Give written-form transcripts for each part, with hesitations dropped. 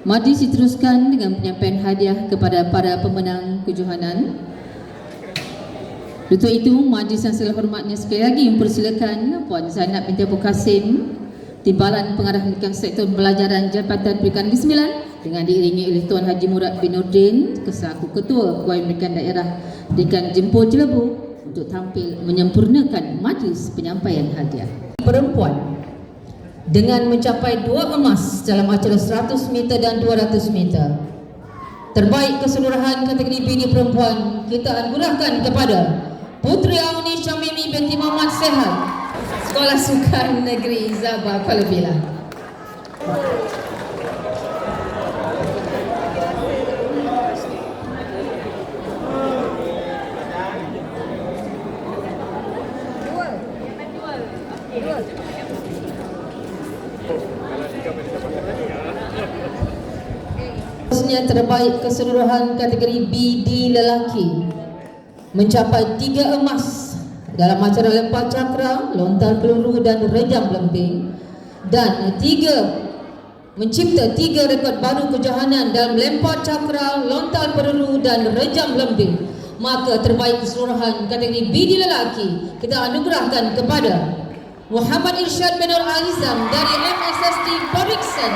Majlis diteruskan dengan penyampaian hadiah kepada para pemenang kejohanan. Untuk itu, majlis yang segala hormatnya sekali lagi mempersilakan Puan Zainab binti Abu Kasim, Timbalan Pengarah Pendidikan Sektor Pembelajaran Jabatan Pendidikan Negeri Sembilan, dengan diiringi oleh Tuan Haji Murad bin Nordin selaku Ketua Kuala Pendidikan Daerah Pendidikan Jempol Jelebu untuk tampil menyempurnakan majlis penyampaian hadiah. Perempuan dengan mencapai 2 emas dalam acara 100 meter dan 200 meter. Terbaik keseluruhan kategori bini perempuan kita anugerahkan kepada Puteri Auni Syamimi binti Muhammad Sehat, Sekolah Sukan Negeri Sabah Kuala Pilah. Terbaik keseluruhan kategori BD lelaki mencapai 3 emas dalam acara lempar cakra, lontar peluru dan rejam lembing, dan mencipta 3 rekod baru kejohanan dalam lempar cakra, lontar peluru dan rejam lembing. Maka terbaik keseluruhan kategori BD lelaki kita anugerahkan kepada Muhammad Irsyad bin Nur Alizam dari MSSD Borikson.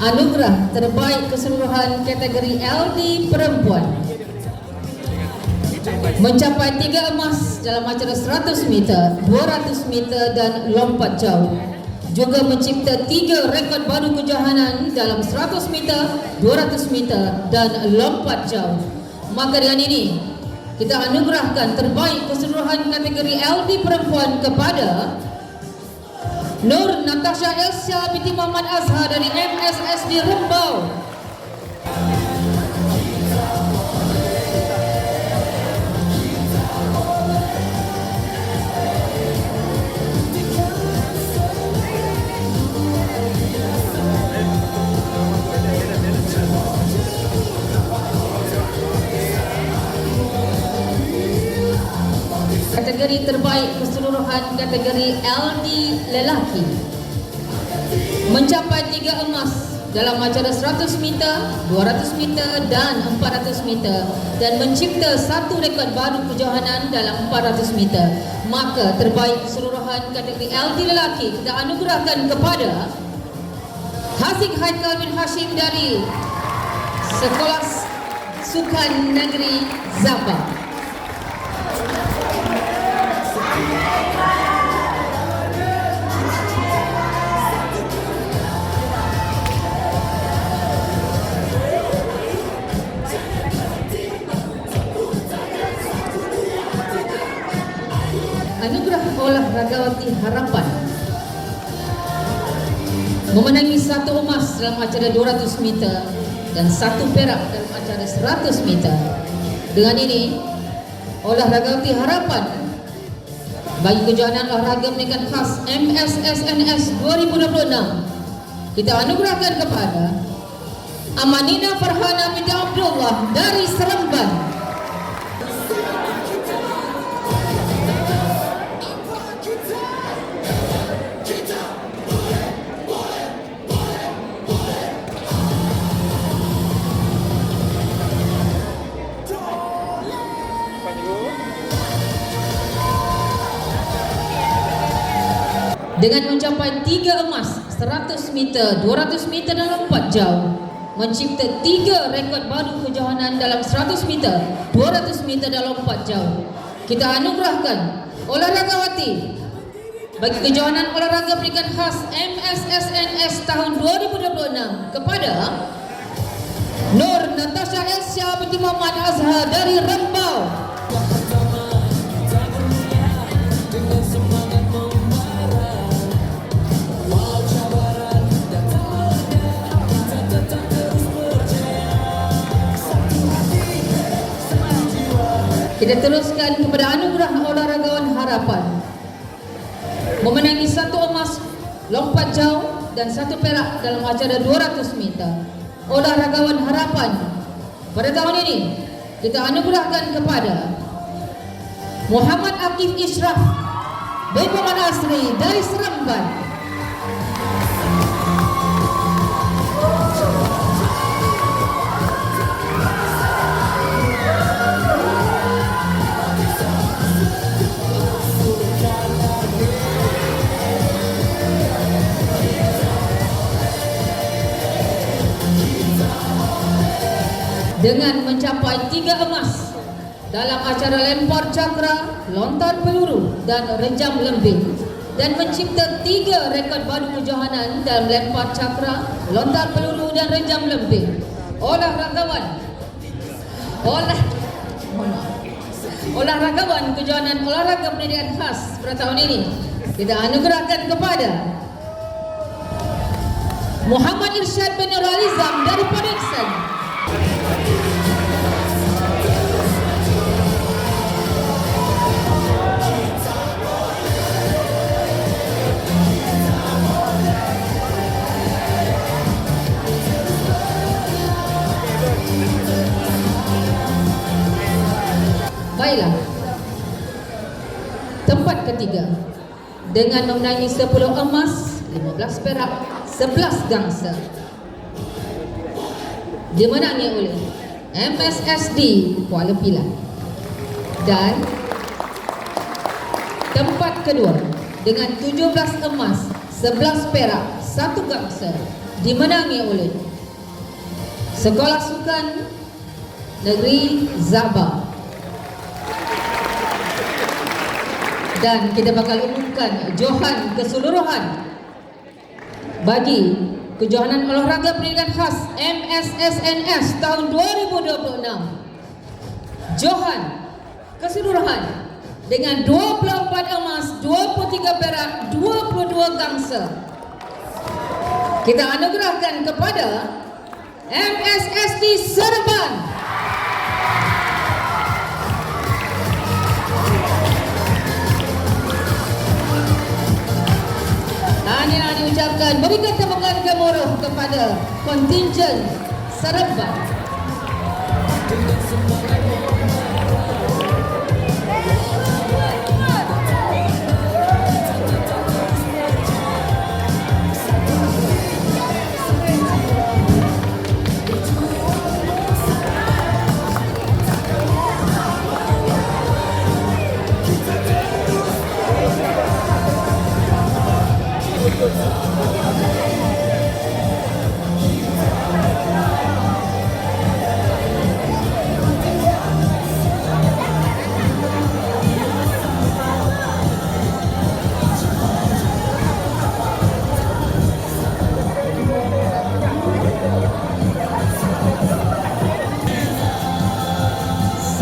Anugerah terbaik keseluruhan kategori LD perempuan mencapai 3 emas dalam acara 100 meter, 200 meter dan lompat jauh. Juga mencipta 3 rekod baru kejohanan dalam 100 meter, 200 meter dan lompat jauh. Maka dengan ini kita anugerahkan terbaik keseluruhan kategori LD perempuan kepada Nur Natasha Elsa binti Muhammad Azhar dari MSSD Rembau. Kategori terbaik keseluruhan kategori LD lelaki mencapai 3 emas dalam acara 100 meter, 200 meter dan 400 meter dan mencipta 1 rekod baru kejohanan dalam 400 meter. Maka terbaik keseluruhan kategori LD lelaki kita anugerahkan kepada Haziq Haikal bin Hashim dari Sekolah Sukan Negeri Sabah. Anugerah Olahragawati Harapan memenangi 1 emas dalam acara 200 meter dan 1 perak dalam acara 100 meter. Dengan ini, Olahragawati Harapan bagi kejohanan olahraga pendidikan khas MSSNS 2026 kita anugerahkan kepada Amanina Farhana binti Abdullah dari Seremban. Dengan mencapai 3 emas 100 meter, 200 meter dan lompat jauh, mencipta 3 rekod baru kejohanan dalam 100 meter, 200 meter dan lompat jauh. Kita anugerahkan olahragawati bagi kejohanan olahraga pendidikan khas MSSNS tahun 2026 kepada Nur Natasha Elsa binti Muhammad Azhar dari Rembau. Kita teruskan kepada anugerah olahragawan harapan. Memenangi 1 emas lompat jauh dan 1 perak dalam acara 200 meter. Olahragawan harapan pada tahun ini kita anugerahkan kepada Muhammad Akif Ishraf bin Muhammad Asri dari Seremban. Dengan mencapai 3 emas dalam acara lempar cakra, lontar peluru dan rejam lembing, dan mencipta 3 rekod baru kejohanan dalam lempar cakra, lontar peluru dan rejam lembing. Olahragawan kejohanan olahraga pendidikan khas pada tahun ini kita anugerahkan kepada Muhammad Irsyad bin Nuralizam dari Podexen. Baiklah, tempat ketiga dengan memenangi 10 emas, 15 perak, 11 gangsa dimenangi oleh MSSD Kuala Pilah. Dan tempat kedua dengan 17 emas, 11 perak, 1 gangsa dimenangi oleh Sekolah Sukan Negeri Zabah. Dan kita bakal umumkan johan keseluruhan bagi kejohanan olahraga pendidikan khas MSSNS tahun 2026. Johan keseluruhan dengan 24 emas, 23 perak, 22 gangsa kita anugerahkan kepada MSSD Seremban. Tahniah diucapkan, berikan tepukan gemuruh kepada kontingen Seremban.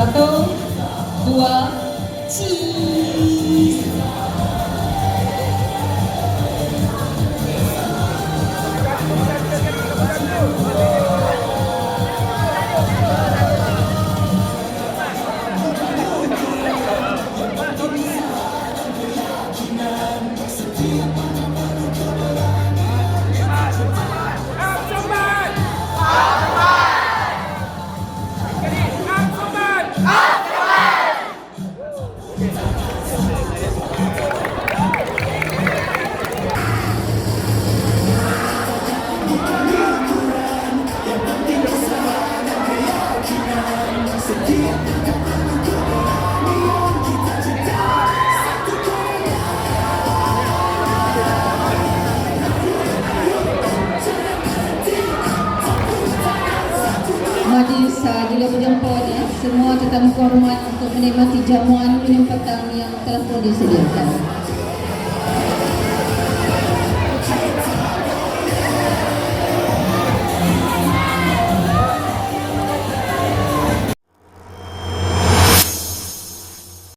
Satu, dua, cheese. Majlis juga berjemput semua tetamu kehormat untuk menikmati jamuan minum petang yang telah pun disediakan.